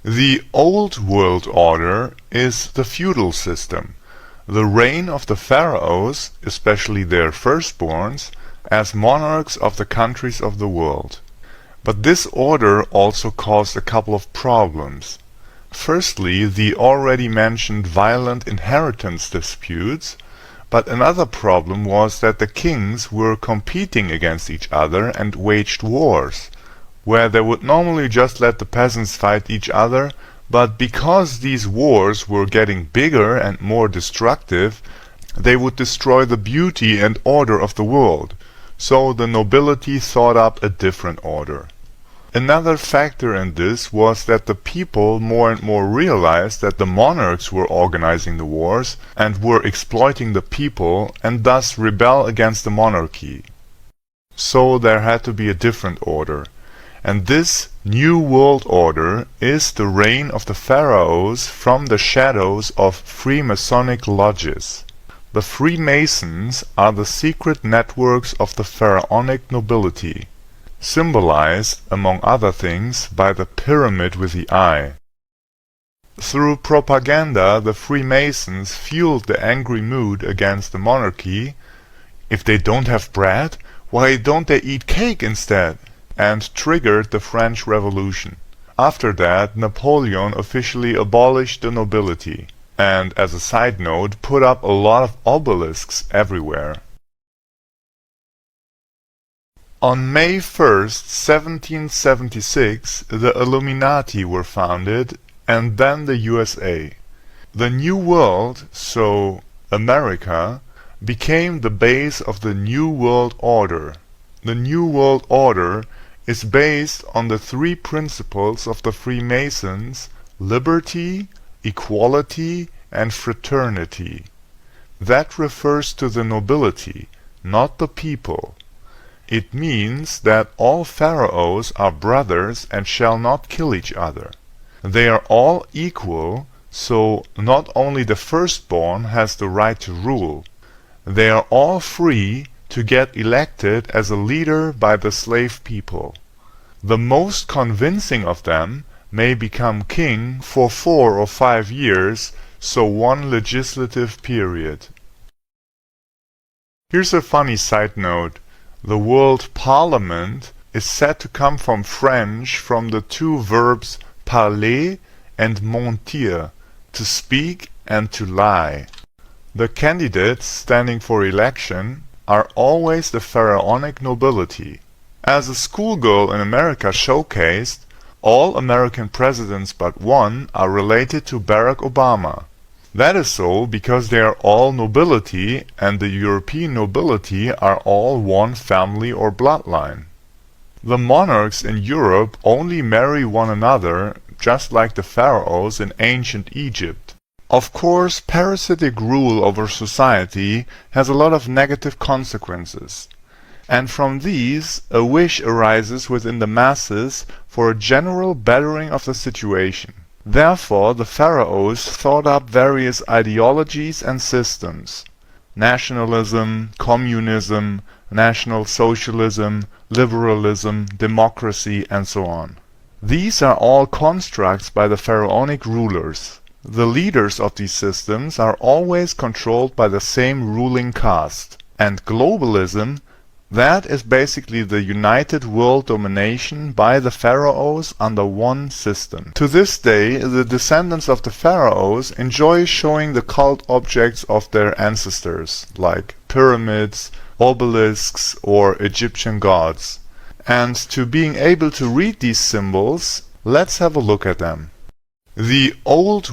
The Old World Order is the feudal system, the reign of the pharaohs, especially their firstborns, as monarchs of the countries of the world. But this order also caused a couple of problems. Firstly, the already mentioned violent inheritance disputes, but another problem was that the kings were competing against each other and waged wars, where they would normally just let the peasants fight each other, but because these wars were getting bigger and more destructive, they would destroy the beauty and order of the world, so the nobility thought up a different order. Another factor in this was that the people more and more realized that the monarchs were organizing the wars and were exploiting the people and thus rebel against the monarchy. So there had to be a different order. And this New World Order is the reign of the pharaohs from the shadows of Freemasonic lodges. The Freemasons are the secret networks of the pharaonic nobility, symbolized, among other things, by the pyramid with the eye. Through propaganda, the Freemasons fueled the angry mood against the monarchy. If they don't have bread, why don't they eat cake instead? And triggered the French Revolution. After that, Napoleon officially abolished the nobility, and as a side note, put up a lot of obelisks everywhere. On May 1st, 1776, the Illuminati were founded, and then the USA. The New World, so America, became the base of the New World Order. The New World Order is based on the three principles of the Freemasons: liberty, equality, and fraternity. That refers to the nobility, not the people. It means that all pharaohs are brothers and shall not kill each other. They are all equal, so not only the firstborn has the right to rule. They are all free to get elected as a leader by the slave people. The most convincing of them may become king for 4 or 5 years, so one legislative period. Here's a funny side note. The word parliament is said to come from French from the two verbs parler and mentir, to speak and to lie. The candidates standing for election are always the pharaonic nobility. As a schoolgirl in America showcased, all American presidents but one are related to Barack Obama. That is so because they are all nobility, and the European nobility are all one family or bloodline. The monarchs in Europe only marry one another, just like the pharaohs in ancient Egypt. Of course, parasitic rule over society has a lot of negative consequences, and from these a wish arises within the masses for a general bettering of the situation. Therefore, the pharaohs thought up various ideologies and systems: nationalism, communism, national socialism, liberalism, democracy, and so on. These are all constructs by the pharaonic rulers. The leaders of these systems are always controlled by the same ruling caste. And globalism, that is basically the united world domination by the pharaohs under one system. To this day, the descendants of the pharaohs enjoy showing the cult objects of their ancestors, like pyramids, obelisks, or Egyptian gods. And to being able to read these symbols, let's have a look at them. The Old